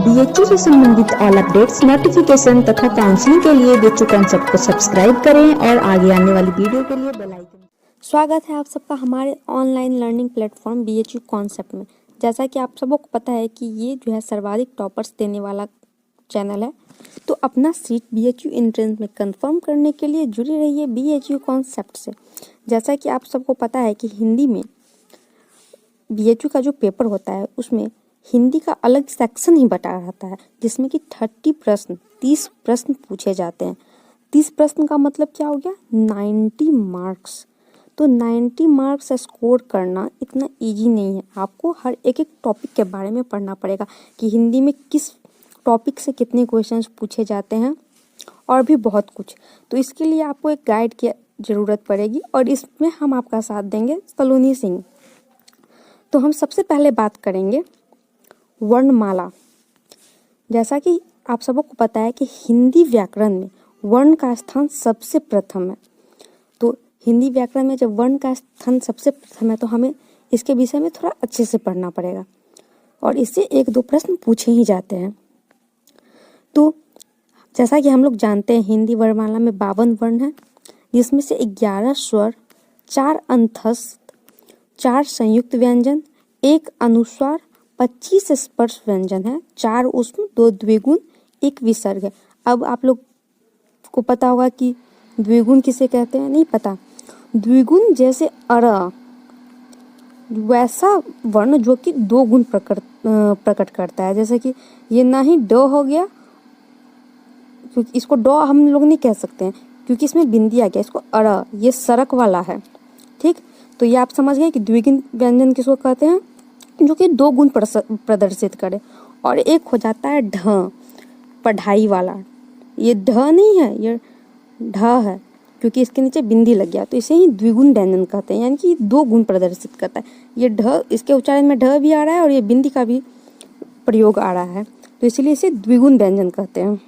BHU से संबंधित all updates, notification तथा काउंसलिंग के लिए बीएचयू कॉन्सेप्ट को सब्सक्राइब करें और आगे आने वाली वीडियो के लिए बेल आइकन। स्वागत है आप सबका हमारे online learning platform BHU concept में। जैसा कि आप सबको पता है कि ये जो है सर्वाधिक टॉपर्स देने वाला चैनल है, तो अपना सीट बीएचयू एंट्रेंस में कंफर्म करने के लिए जुड़े रहिए बीएचयू कॉन्सेप्ट से। जैसा कि आप सबको पता है कि हिंदी में बीएचयू का जो पेपर होता है उसमें हिंदी का अलग सेक्शन ही बटा रहता है, जिसमें कि 30 प्रश्न पूछे जाते हैं। 30 प्रश्न का मतलब क्या हो गया? 90 मार्क्स। तो 90 मार्क्स स्कोर करना इतना इजी नहीं है। आपको हर एक टॉपिक के बारे में पढ़ना पड़ेगा कि हिंदी में किस टॉपिक से कितने क्वेश्चंस पूछे जाते हैं और भी बहुत कुछ। तो इसके लिए आपको एक गाइड की ज़रूरत पड़ेगी और इसमें हम आपका साथ देंगे सलोनी सिंह। तो हम सबसे पहले बात करेंगे वर्णमाला। जैसा कि आप सबको पता है कि हिंदी व्याकरण में वर्ण का स्थान सबसे प्रथम है। तो हिंदी व्याकरण में जब वर्ण का स्थान सबसे प्रथम है तो हमें इसके विषय में थोड़ा अच्छे से पढ़ना पड़ेगा और इससे 1-2 प्रश्न पूछे ही जाते हैं। तो जैसा कि हम लोग जानते हैं हिंदी वर्णमाला में 52 वर्ण है, जिसमें से 11 स्वर, 4 अंतस्थ, 4 संयुक्त व्यंजन, 1 अनुस्वार, 25 स्पर्श व्यंजन है, 4 ऊष्म, 2 द्विगुण, 1 विसर्ग है। अब आप लोग को पता होगा कि द्विगुण किसे कहते हैं, नहीं पता? द्विगुण जैसे अर, वैसा वर्ण जो कि 2 गुण प्रकट करता है। जैसे कि ये ना ही ड हो गया, क्योंकि इसको ड हम लोग नहीं कह सकते हैं क्योंकि इसमें बिंदी आ गया। इसको अर, ये सरक वाला है, ठीक। तो ये आप समझ गए कि द्विगुण व्यंजन किसको कहते हैं, जो कि 2 गुण प्रदर्शित करे। और एक हो जाता है ढ, पढ़ाई वाला। ये ढ नहीं है, ये ढ है क्योंकि इसके नीचे बिंदी लग गया, तो इसे ही द्विगुण व्यंजन कहते हैं, यानी कि 2 गुण प्रदर्शित करता है। ये ढ, इसके उच्चारण में ढ भी आ रहा है और ये बिंदी का भी प्रयोग आ रहा है, तो इसीलिए इसे द्विगुण व्यंजन कहते हैं।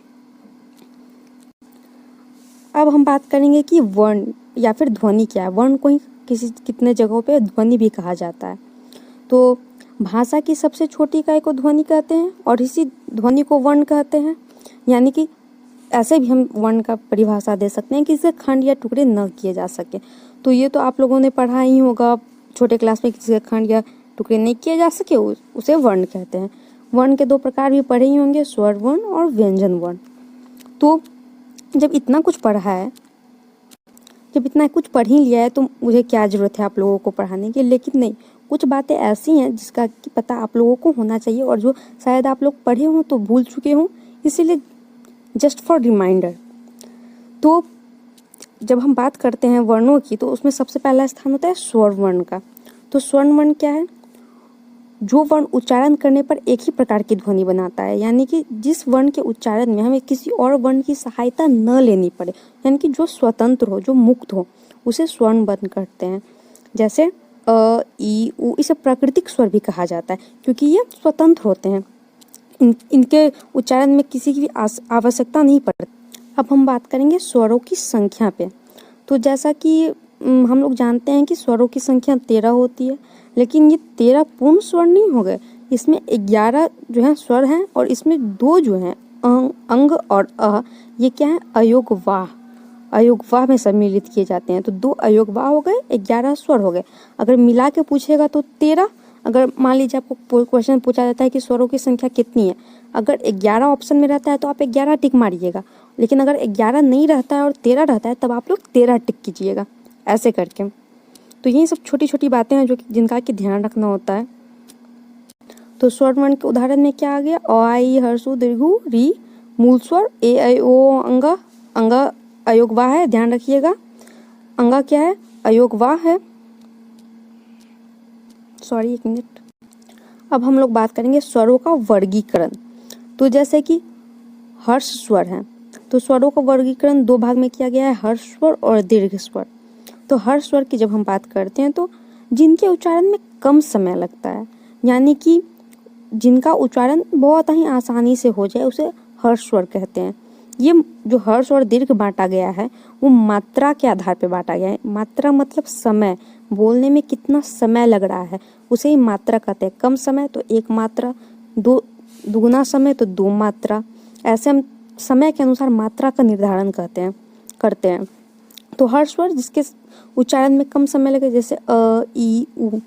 अब हम बात करेंगे कि वर्ण या फिर ध्वनि क्या है। वर्ण को ही कितने जगहों पे ध्वनि भी कहा जाता है। तो भाषा की सबसे छोटी इकाई को ध्वनि कहते हैं और इसी ध्वनि को वर्ण कहते हैं। यानी कि ऐसे भी हम वर्ण का परिभाषा दे सकते हैं कि इसे खंड या टुकड़े न किए जा सके। तो ये तो आप लोगों ने पढ़ा ही होगा छोटे क्लास में, किसी खंड या टुकड़े नहीं किए जा सके उसे वर्ण कहते हैं। वर्ण के 2 प्रकार भी पढ़े ही होंगे, स्वर वर्ण और व्यंजन वर्ण। तो जब इतना कुछ पढ़ा है, जब इतना कुछ पढ़ ही लिया है तो मुझे क्या ज़रूरत है आप लोगों को पढ़ाने की। लेकिन नहीं, कुछ बातें ऐसी हैं जिसका कि पता आप लोगों को होना चाहिए और जो शायद आप लोग पढ़े हों तो भूल चुके हों, इसीलिए जस्ट फॉर रिमाइंडर। तो जब हम बात करते हैं वर्णों की तो उसमें सबसे पहला स्थान होता है स्वर वर्ण का। तो स्वर वर्ण क्या है? जो वर्ण उच्चारण करने पर एक ही प्रकार की ध्वनि बनाता है, यानी कि जिस वर्ण के उच्चारण में हमें किसी और वर्ण की सहायता न लेनी पड़े, यानी कि जो स्वतंत्र हो, जो मुक्त हो, उसे स्वर्ण वर्ण कहते हैं। जैसे अ, ई, उ, इसे प्राकृतिक स्वर भी कहा जाता है क्योंकि ये स्वतंत्र होते हैं, इनके उच्चारण में किसी की आवश्यकता नहीं पड़ती। अब हम बात करेंगे स्वरों की संख्या पे। तो जैसा कि हम लोग जानते हैं कि स्वरों की संख्या 13 होती है, लेकिन ये 13 पूर्ण स्वर नहीं हो गए। इसमें 11 जो है स्वर हैं और इसमें 2 जो हैं अंग और अ, ये क्या है? अयोगवाह, अयोगवाह में सम्मिलित किए जाते हैं। तो 2 अयोगवाह हो गए, 11 स्वर हो गए। अगर मिला के पूछेगा तो 13। अगर मान लीजिए आपको क्वेश्चन पूछा जाता है कि स्वरों की संख्या कितनी है, अगर 11 ऑप्शन में रहता है तो आप 11 टिक मारिएगा, लेकिन अगर 11 नहीं रहता है और 13 रहता है तब आप लोग 13 टिक कीजिएगा, ऐसे करके। तो यही सब छोटी छोटी बातें हैं जो जिनका कि ध्यान रखना होता है। तो स्वर वर्ण के उदाहरण में क्या आ गया? अ, आ, ई, हर्षु, दीर्घु, री, मूल स्वर, ए, ऐ, ओ, अंगा। अंगा अयोगवाह है, ध्यान रखिएगा। अंगा क्या है? अयोगवाह है। Sorry, 1 minute. अब हम लोग बात करेंगे स्वरों का वर्गीकरण। तो जैसे कि हर्ष स्वर है, तो स्वरों का वर्गीकरण 2 भाग में किया गया है, हर्ष स्वर और दीर्घ स्वर। तो हर्ष स्वर की जब हम बात करते हैं तो जिनके उच्चारण में कम समय लगता है, यानी कि जिनका उच्चारण बहुत ही आसानी से हो जाए, उसे हर्ष स्वर कहते हैं। ये जो हर्ष और दीर्घ बांटा गया है वो मात्रा के आधार पर बांटा गया है। मात्रा मतलब समय, बोलने में कितना समय लग रहा है, उसे ही मात्रा कहते हैं। कम समय तो 1 मात्रा, 2 दुगुना समय तो 2 मात्रा। ऐसे हम समय के अनुसार मात्रा का निर्धारण करते हैं। तो हर स्वर जिसके उच्चारण में कम समय लगे, जैसे अ, ई, उ,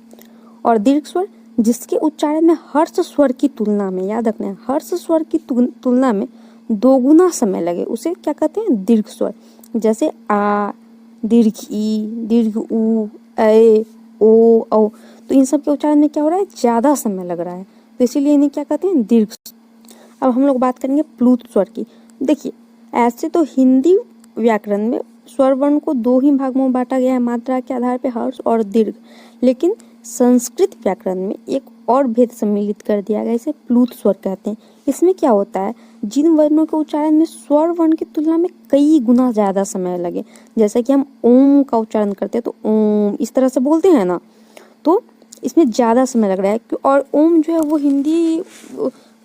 और दीर्घ स्वर जिसके उच्चारण में हर्ष स्वर की तुलना में, याद रखना, हर्ष स्वर की तुलना में 2 गुना समय लगे, उसे क्या कहते हैं? दीर्घ स्वर। जैसे आ, दीर्घ ई, दीर्घ उ, ऐ, ओ, औ। तो इन सब के उच्चारण में क्या हो रहा है? ज़्यादा समय लग रहा है, तो इसीलिए इन्हें क्या कहते हैं? दीर्घ। अब हम लोग बात करेंगे प्लुत स्वर की। देखिए, ऐसे तो हिंदी व्याकरण में स्वर वर्ण को 2 ही भागों में बांटा गया है, मात्रा के आधार पर हर्ष और दीर्घ। लेकिन संस्कृत व्याकरण में एक और भेद सम्मिलित कर दिया गया, इसे प्लुत स्वर कहते हैं। इसमें क्या होता है? जिन वर्णों के उच्चारण में स्वर वर्ण की तुलना में कई गुना ज़्यादा समय लगे, जैसे कि हम ओम का उच्चारण करते हैं तो ओम इस तरह से बोलते हैं ना, तो इसमें ज़्यादा समय लग रहा है। और ओम जो है वो हिंदी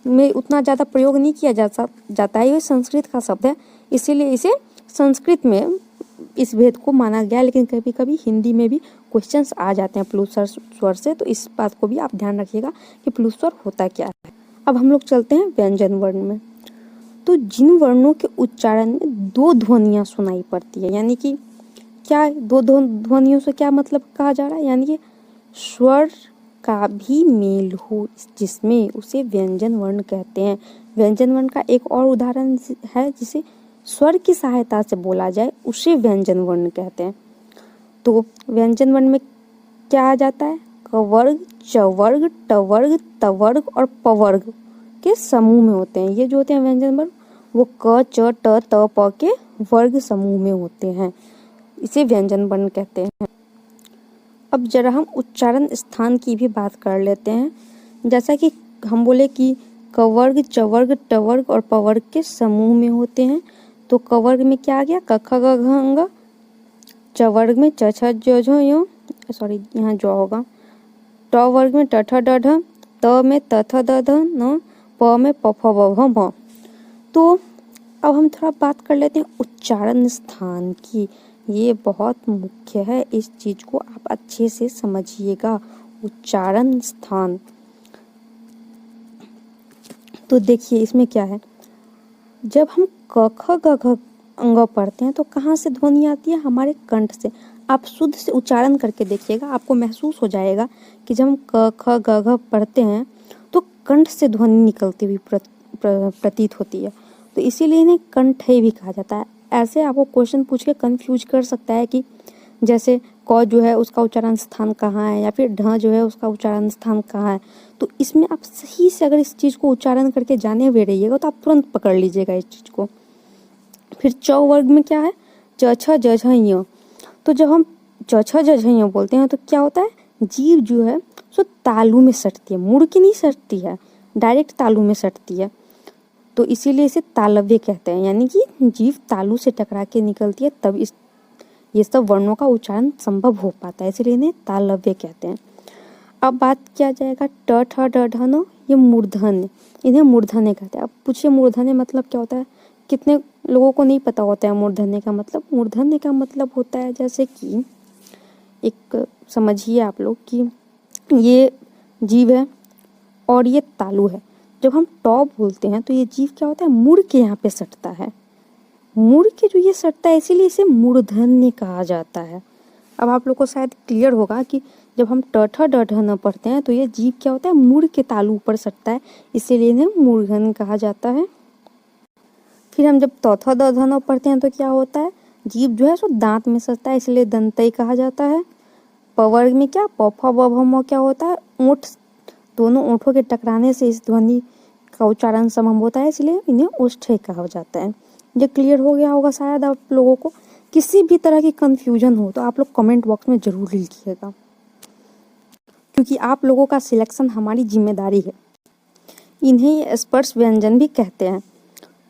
में उतना ज़्यादा प्रयोग नहीं किया जाता है, ये संस्कृत का शब्द है, इसीलिए इसे संस्कृत में इस भेद को माना गया। लेकिन कभी कभी हिंदी में भी क्वेश्चंस आ जाते हैं प्लुत स्वर से, तो इस बात को भी आप ध्यान रखिएगा कि प्लुत स्वर होता क्या है। अब हम लोग चलते हैं व्यंजन वर्ण में। तो जिन वर्णों के उच्चारण में 2 ध्वनियाँ सुनाई पड़ती है, यानी कि क्या 2 ध्वनियों से क्या मतलब कहा जा रहा है? यानी कि स्वर का भी मेल हो जिसमें, उसे व्यंजन वर्ण कहते हैं। व्यंजन वर्ण का एक और उदाहरण है जिसे स्वर की सहायता से बोला जाए, उसे व्यंजन वर्ण कहते हैं। तो व्यंजन वर्ण में क्या आ जाता है? कवर्ग, चवर्ग, टवर्ग, तवर्ग और पवर्ग के समूह में होते हैं। ये जो होते हैं व्यंजन वर्ण, वो क, च, ट, त, प के वर्ग समूह में होते हैं, इसे व्यंजन वर्ण कहते हैं। अब जरा हम उच्चारण स्थान की भी बात कर लेते हैं। जैसा कि हम बोले कि कवर्ग, चवर्ग, टवर्ग और पवर्ग के समूह में होते हैं, तो कवर्ग में क्या आ गया? क, ख, ग, घ, अंग। चवर्ग में च, छ, ज, झ, य, सॉरी यहाँ ज होगा। ट वर्ग में ट, ठ, ड, ढ। त में त, थ, द, ध, न। प में प, फ, ब, भ, म। तो अब हम थोड़ा बात कर लेते हैं उच्चारण स्थान की। ये बहुत मुख्य है, इस चीज को आप अच्छे से समझिएगा। उच्चारण स्थान, तो देखिए इसमें क्या है? जब हम क, ख, ग, घ अंग पढ़ते हैं तो कहाँ से ध्वनि आती है? हमारे कंठ से। आप शुद्ध से उच्चारण करके देखिएगा, आपको महसूस हो जाएगा कि जब हम क, ख, ग, घ पढ़ते हैं तो कंठ से ध्वनि निकलती हुई प्रतीत होती है, तो इसीलिए इन्हें कंठय भी कहा जाता है। ऐसे आपको क्वेश्चन पूछ के कंफ्यूज कर सकता है कि जैसे क जो है उसका उच्चारण स्थान कहाँ है, या फिर ढ जो है उसका उच्चारण स्थान कहाँ है। तो इसमें आप सही से अगर इस चीज़ को उच्चारण करके जाने हुए रहिएगा तो आप तुरंत पकड़ लीजिएगा इस चीज़ को। फिर च वर्ग में क्या है? च, छ, ज, झ, ञ। तो जब हम च, छ, ज, झ, ञ बोलते हैं तो क्या होता है? जीभ जो है सो तालू में सटती है, मुड़ के नहीं सटती है, डायरेक्ट तालू में सटती है, तो इसीलिए इसे तालव्य कहते हैं। यानी कि जीभ तालू से टकरा के निकलती है, तब ये सब वर्णों का उच्चारण संभव हो पाता है, इसलिए इन्हें तालव्य कहते हैं। अब बात किया जाएगा ट, ठ, ड, ढ, न, ये मूर्धन्य, इन्हें मूर्धन्य कहते हैं। अब पूछिए मूर्धन्य मतलब क्या होता है? कितने लोगों को नहीं पता होता है मूर्धन्य का मतलब? मूर्धन्य का मतलब होता है, जैसे कि एक समझिए आप लोग कि ये जीभ है और ये तालू है। जब हम टॉ बोलते हैं तो ये जीभ क्या होता है? मुड़ के यहाँ पे सटता है, मुड़ के जो ये सटता है, इसीलिए इसे मूर्धन्य कहा जाता है। अब आप लोग को शायद क्लियर होगा कि जब हम ट, ठ, ड, ढ, न पढ़ते हैं तो ये जीभ क्या होता है? मुड़ के तालू ऊपर सटता है, इसीलिए इन्हें मूर्धन्य कहा जाता है। फिर हम जब त, थ, द, ध, न पढ़ते हैं तो क्या होता है? जीभ जो है सो दांत में सटता है, इसलिए दंतई कहा जाता है। प वर्ग में क्या? प, फ, ब, भ, म क्या होता है? ओंठ, दोनों ओंठों के टकराने से इस ध्वनि का उच्चारण संभव होता है, इसलिए इन्हें ओष्ठ्य कहा जाता है। ये क्लियर हो गया होगा शायद आप लोगों को। किसी भी तरह की कंफ्यूजन हो तो आप लोग कमेंट बॉक्स में जरूर लिखिएगा, क्योंकि आप लोगों का सिलेक्शन हमारी जिम्मेदारी है। इन्हें स्पर्श व्यंजन भी कहते हैं।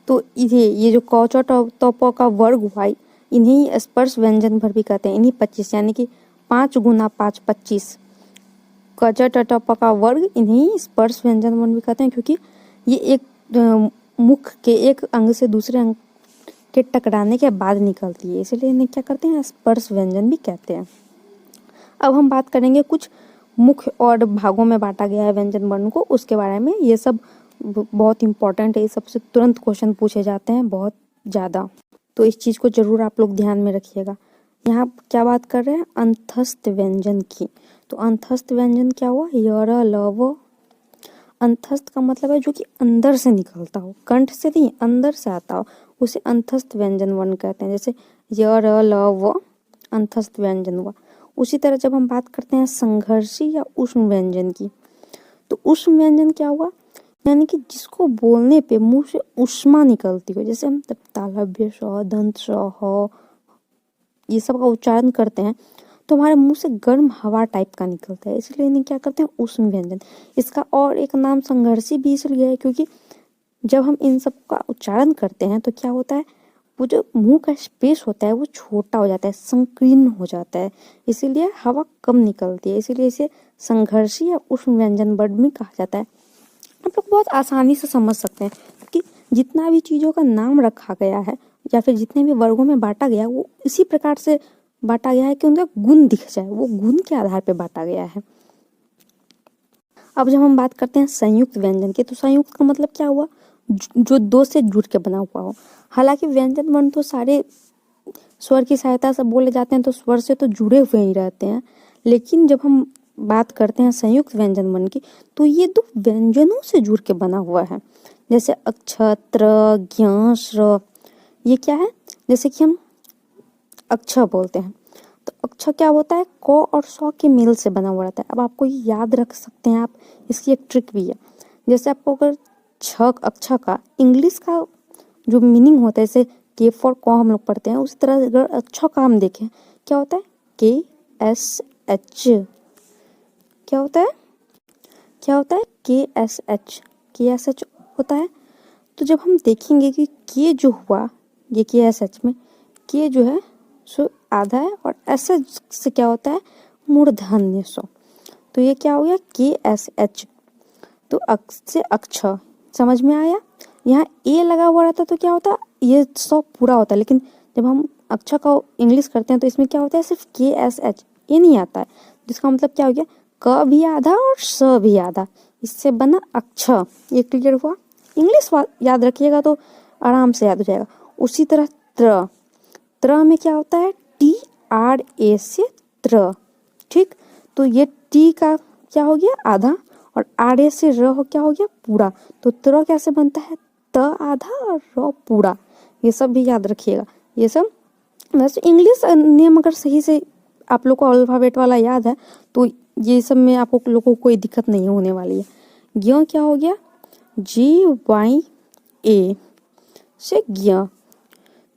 तो ये जो क, च, ट, प का वर्ग हुआ, इन्हें स्पर्श व्यंजन भर भी कहते हैं। इन्हीं 25 यानी कि 5 गुना 5 25 क, च, ट, प का वर्ग, इन्हें स्पर्श व्यंजन वर्ण भी कहते हैं, क्योंकि ये एक मुख के एक अंग से दूसरे अंग के टकराने के बाद निकलती है, इसलिए इन्हें क्या करते हैं? स्पर्श व्यंजन भी कहते हैं। अब हम बात करेंगे कुछ मुख्य और भागों में बांटा गया है व्यंजन वर्ण को, उसके बारे में। ये सब बहुत इंपॉर्टेंट है, ये सबसे तुरंत क्वेश्चन पूछे जाते हैं बहुत ज़्यादा, तो इस चीज़ को जरूर आप लोग ध्यान में रखिएगा। यहाँ क्या बात कर रहे हैं, अंतस्थ व्यंजन की। तो अंतस्थ व्यंजन क्या हुआ, यर लव। अंतस्थ का मतलब है जो कि अंदर से निकलता हो, कंठ से नहीं, अंदर से आता हो, उसे अंतस्थ व्यंजन वर्ण कहते हैं। जैसे यर लव अंतस्थ व्यंजन हुआ। उसी तरह जब हम बात करते हैं संघर्षी या उष्ण व्यंजन की, तो उष्ण व्यंजन क्या हुआ, यानी कि जिसको बोलने पे मुंह से ऊष्मा निकलती हो। जैसे हम तालव्य श, दंत श, ह, ये सब का उच्चारण करते हैं तो हमारे मुंह से गर्म हवा टाइप का निकलता है, इसलिए इन्हें क्या करते हैं, उष्ण व्यंजन। इसका और एक नाम संघर्षी भी इसलिए है क्योंकि जब हम इन सब का उच्चारण करते हैं तो क्या होता है, वो जो मुंह का स्पेस होता है वो छोटा हो जाता है, संकीर्ण हो जाता है, इसीलिए हवा कम निकलती है, इसीलिए इसे संघर्षी या उष्ण व्यंजन वर्ड भी कहा जाता है। आप लोग बहुत आसानी से समझ सकते हैं कि जितना भी चीज़ों का नाम रखा गया है या फिर जितने भी वर्गों में बांटा गया है वो इसी प्रकार से बांटा गया है कि उनका गुण दिख जाए, वो गुण के आधार पर बांटा गया है। अब जब हम बात करते हैं संयुक्त व्यंजन की, तो संयुक्त का मतलब क्या हुआ, जो दो से जुड़ के बना हुआ हो। हालांकि व्यंजन वर्ण तो सारे स्वर की सहायता से बोले जाते हैं तो स्वर से तो जुड़े हुए ही रहते हैं, लेकिन जब हम बात करते हैं संयुक्त व्यंजन वर्ण की तो ये दो व्यंजनों से जुड़ के बना हुआ है। जैसे अक्षत्र, ज्ञ, श्र, ये क्या है, जैसे कि हम अक्षर बोलते हैं तो अक्षर क्या होता है, क और सौ के मेल से बना हुआ रहता है। अब आपको ये याद रख सकते हैं आप, इसकी एक ट्रिक भी है। जैसे आपको अगर छ अक्षर का इंग्लिश का जो मीनिंग होता है, जैसे के फॉर कॉ हम लोग पढ़ते हैं, उसी तरह अगर अक्षर का हम देखें क्या होता है, के एस एच, क्या होता है, क्या होता है, के एस एच होता है। तो जब हम देखेंगे कि के जो हुआ, ये के एस एच में के जो है सो आधा है और एस एच से क्या होता है, मूर्धन्य सो, तो ये क्या हो गया, के एस एच। तो अक्ष से अक्षर समझ में आया। यहाँ ए लगा हुआ रहता तो क्या होता, ये सौ पूरा होता, लेकिन जब हम अक्षर का इंग्लिश करते हैं तो इसमें क्या होता है, सिर्फ के एस एच, ए नहीं आता है, जिसका मतलब क्या हो गया, क भी आधा और स भी आधा, इससे बना अक्षर। ये क्लियर हुआ। इंग्लिश याद रखिएगा तो आराम से याद हो जाएगा। उसी तरह त्र, त्र में क्या होता है, टी आर ए से त्र, ठीक। तो ये टी का क्या हो गया, आधा, और आर ए से र हो क्या हो गया, पूरा। तो त्र कैसे बनता है, त आधा और र पूरा। ये सब भी याद रखिएगा। ये सब वैसे इंग्लिश नियम अगर सही से आप लोग को अल्फाबेट वाला याद है तो ये सब में आप लोगों को कोई दिक्कत नहीं होने वाली है। ज्ञ क्या हो गया, जी वाई ए से ज्ञ,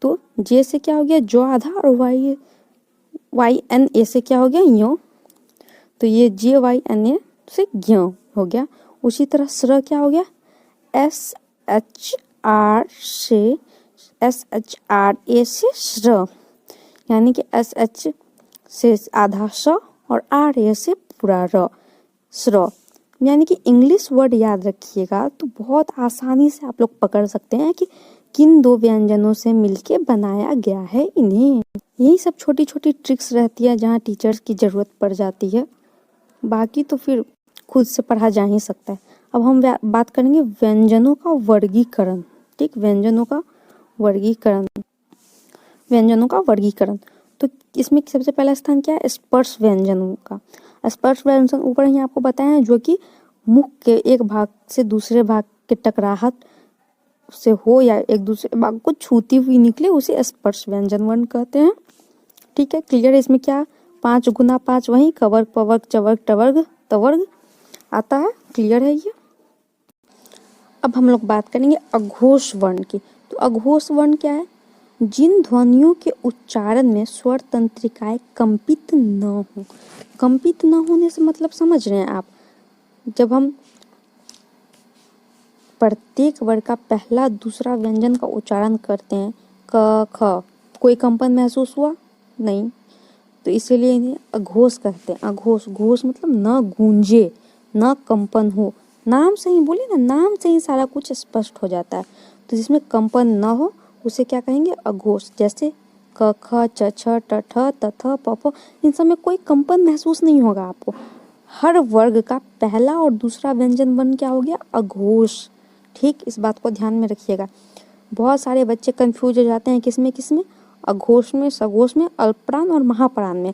तो जे से क्या हो गया, जो आधा, और वाई एन ए से क्या हो गया, यो, तो ये जे वाई एन ए से ज्ञ हो गया। उसी तरह स्र क्या हो गया, एस एच आर ए से श्र, यानी कि एस एच से आधा स और आर ए से पूरा र, श्र। यानी कि इंग्लिश वर्ड याद रखिएगा तो बहुत आसानी से आप लोग पकड़ सकते हैं कि किन दो व्यंजनों से मिलके बनाया गया है इन्हें। यही सब छोटी छोटी ट्रिक्स रहती है जहाँ टीचर्स की ज़रूरत पड़ जाती है, बाकी तो फिर खुद से पढ़ा जा ही सकता है। अब हम बात करेंगे व्यंजनों का वर्गीकरण, ठीक, व्यंजनों का वर्गीकरण। तो इसमें सबसे पहला स्थान क्या है, स्पर्श व्यंजनों का। स्पर्श व्यंजन ऊपर ही आपको बताया है, जो कि मुख के एक भाग से दूसरे भाग के टकराहट से हो या एक दूसरे भाग को छूती हुई निकले, उसे स्पर्श व्यंजन वर्ण कहते हैं। ठीक है, क्लियर है। इसमें क्या 5 गुना 5 वही कवर्ग पवर्ग चवर्ग टवर्ग तवर्ग आता है, क्लियर है ये। अब हम लोग बात करेंगे अघोष वर्ण की। तो अघोष वर्ण क्या है, जिन ध्वनियों के उच्चारण में स्वर तंत्रिकाएं कंपित न हो। कंपित न होने से मतलब समझ रहे हैं आप, जब हम प्रत्येक वर्ग का पहला दूसरा व्यंजन का उच्चारण करते हैं, क ख, कोई कंपन महसूस हुआ नहीं, तो इसीलिए इन्हें अघोष कहते हैं। अघोष, घोष मतलब न गूंजे, न कंपन हो। नाम से ही बोले ना, नाम से ही सारा कुछ स्पष्ट हो जाता है। तो जिसमें कंपन न हो उसे क्या कहेंगे, अघोष। जैसे क ख च छ ट ठ त थ प फ, इन सब में कोई कंपन महसूस नहीं होगा आपको। हर वर्ग का पहला और दूसरा व्यंजन वर्ण क्या हो गया, अघोष। ठीक, इस बात को ध्यान में रखिएगा। बहुत सारे बच्चे कंफ्यूज हो जाते हैं किसमें, अघोष में, सघोष में, अल्पप्राण और महाप्राण में।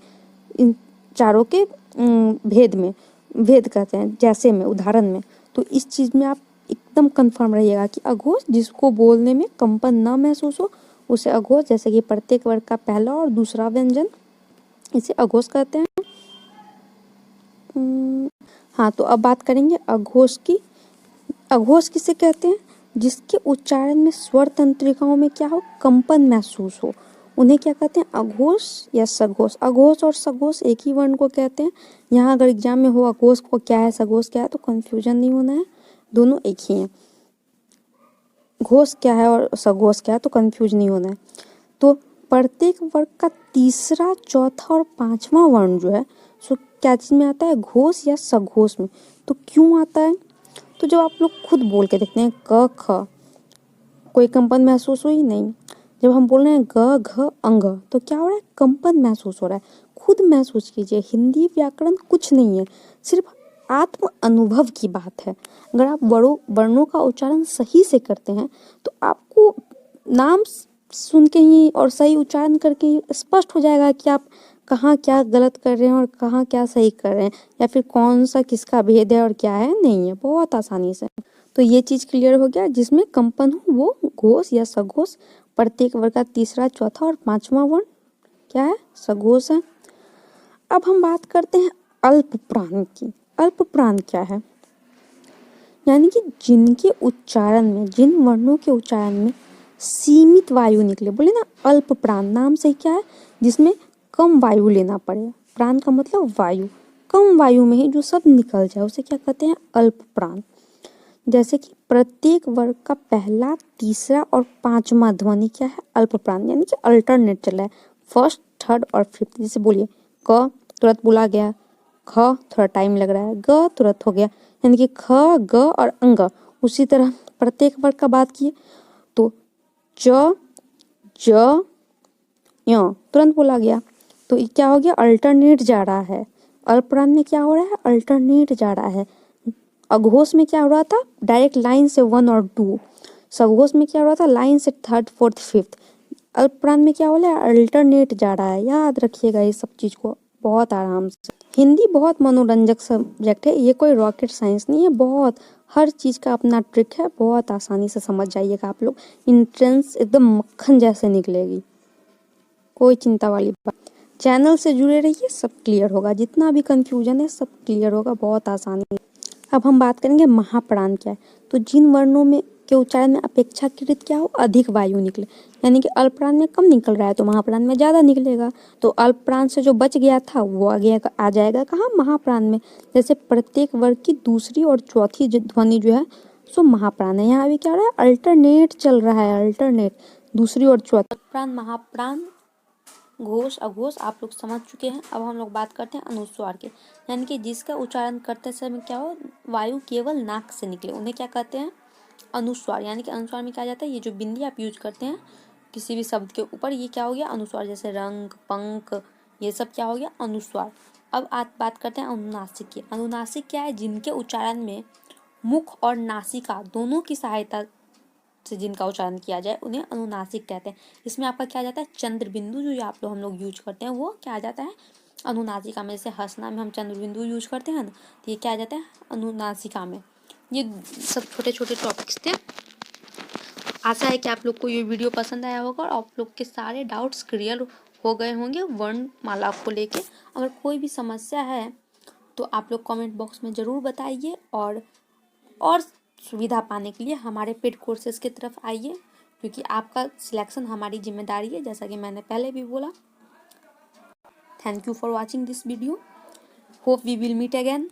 इन चारों के भेद कहते हैं, जैसे में, उदाहरण में। तो इस चीज़ में आप एकदम कंफर्म रहिएगा कि अघोष जिसको बोलने में कंपन न महसूस हो उसे अघोष, जैसे कि प्रत्येक वर्ग का पहला और दूसरा व्यंजन, इसे अघोष कहते हैं। हाँ, तो अब बात करेंगे अघोष की। अघोष किसे कहते हैं? जिसके उच्चारण में स्वर तंत्रिकाओं में क्या हो, कंपन महसूस हो, उन्हें क्या कहते हैं, अघोष या सघोष। अघोष और सघोष एक ही वर्ण को कहते हैं। यहाँ अगर एग्जाम में हो अघोष को क्या है, सघोष क्या है, तो कंफ्यूजन नहीं होना है, दोनों एक ही हैं। घोष क्या है और सघोष क्या है, तो कंफ्यूज नहीं होना है। तो प्रत्येक वर्ग का तीसरा, चौथा और पांचवा वर्ण जो है सो क्या चीज में आता है, घोष या सघोष में। तो क्यों आता है? तो जब आप लोग खुद बोल के देखते हैं क ख, कोई कंपन महसूस हुई नहीं। जब हम बोल रहे हैं ग घ अंग, तो क्या हो रहा है, कंपन महसूस हो रहा है। खुद महसूस कीजिए, हिंदी व्याकरण कुछ नहीं है, सिर्फ आत्म अनुभव की बात है। अगर आप वर्णों का उच्चारण सही से करते हैं तो आपको नाम सुन के ही और सही उच्चारण करके ही स्पष्ट हो जाएगा कि आप कहाँ क्या गलत कर रहे हैं और कहाँ क्या सही कर रहे हैं, या फिर कौन सा किसका भेद है और क्या है नहीं है, बहुत आसानी से। तो ये चीज़ क्लियर हो गया, जिसमें कंपन हो वो घोष या सघोष। प्रत्येक वर्ग का तीसरा, चौथा और पांचवा वर्ण क्या है, सघोष है। अब हम बात करते हैं अल्प प्राण की। अल्प प्राण क्या है? यानी कि जिनके उच्चारण में, जिन वर्णों के उच्चारण में सीमित वायु निकले, बोले ना अल्प प्राण, नाम से क्या है, जिसमें कम वायु लेना पड़े। प्राण का मतलब वायु, कम वायु में ही जो सब निकल जाए उसे क्या कहते हैं, अल्प प्राण। जैसे कि प्रत्येक वर्ग का पहला, तीसरा और पांचवा ध्वनि क्या है, अल्प प्राण, यानी कि अल्टरनेट चल रहा है, फर्स्ट, थर्ड और फिफ्थ। जैसे बोलिए क तुरंत बोला गया, ख थोड़ा टाइम लग रहा है, ग तुरंत हो गया, यानी कि ख, ग और अंग। उसी तरह प्रत्येक वर्ग का बात किए तो च, ज, य तुरंत बोला गया, तो ये क्या हो गया, अल्टरनेट जा रहा है। अल्पप्राण में क्या हो रहा है, अल्टरनेट जा रहा है। अघोष में क्या हो रहा था, डायरेक्ट लाइन से 1 और 2। सघोष में क्या हो रहा था, लाइन से 3rd, 4th, 5th। अल्पप्राण में क्या हो रहा है, अल्टरनेट जा रहा है। याद रखिएगा ये सब चीज को बहुत आराम से। हिंदी बहुत मनोरंजक सब्जेक्ट है, ये कोई रॉकेट साइंस नहीं है, बहुत हर चीज का अपना ट्रिक है, बहुत आसानी से समझ जाइएगा आप लोग। एंट्रेंस एकदम मक्खन जैसे निकलेगी, कोई चिंता वाली बात। चैनल से जुड़े रहिए, सब क्लियर होगा, जितना भी कंफ्यूजन है सब क्लियर होगा, बहुत आसानी। अब हम बात करेंगे महाप्राण क्या है। तो जिन वर्णों में के उच्चारण में अपेक्षाकृत क्या हो, अधिक वायु निकले, यानी कि अल्पप्राण में कम निकल रहा है तो महाप्राण में ज्यादा निकलेगा। तो अल्पप्राण से जो बच गया था वो आगे आ जाएगा कहाँ, महाप्राण में। जैसे प्रत्येक वर्ग की दूसरी और चौथी ध्वनि जो है सो महाप्राण है। यहाँ भी क्या हो रहा है, अल्टरनेट चल रहा है, अल्टरनेट, दूसरी और चौथी। प्राण, महाप्राण, घोष, अघोष आप लोग समझ चुके हैं। अब हम लोग बात करते हैं अनुस्वार के, यानी कि जिसका उच्चारण करते समय क्या हो, वायु केवल नाक से निकले, उन्हें क्या कहते हैं, अनुस्वार। यानी कि अनुस्वार में क्या जाता है, ये जो बिंदी आप यूज करते हैं किसी भी शब्द के ऊपर, ये क्या हो गया, अनुस्वार। जैसे रंग, पंख, ये सब क्या हो गया, अनुस्वार। अब आप बात करते हैं अनुनासिक की। अनुनासिक क्या है, जिनके उच्चारण में मुख और नासिका दोनों की सहायता से जिनका उच्चारण किया जाए उन्हें अनुनासिक कहते हैं। इसमें आपका क्या आ जाता है, चंद्र बिंदु जो आप लोग हम लोग यूज करते हैं वो क्या आ जाता है, अनुनासिका में। जैसे हंसना में हम चंद्र बिंदु यूज करते हैं ना, तो ये क्या आ जाता है, अनुनासिका में। ये सब छोटे छोटे टॉपिक्स थे। आशा है कि आप लोग को ये वीडियो पसंद आया होगा और आप लोग के सारे डाउट्स क्लियर हो गए होंगे वर्णमाला को लेके। अगर कोई भी समस्या है तो आप लोग कमेंट बॉक्स में ज़रूर बताइए, और सुविधा पाने के लिए हमारे पेड कोर्सेज की तरफ आइए, क्योंकि आपका सिलेक्शन हमारी जिम्मेदारी है, जैसा कि मैंने पहले भी बोला। Thank you for watching this video, hope we will meet again.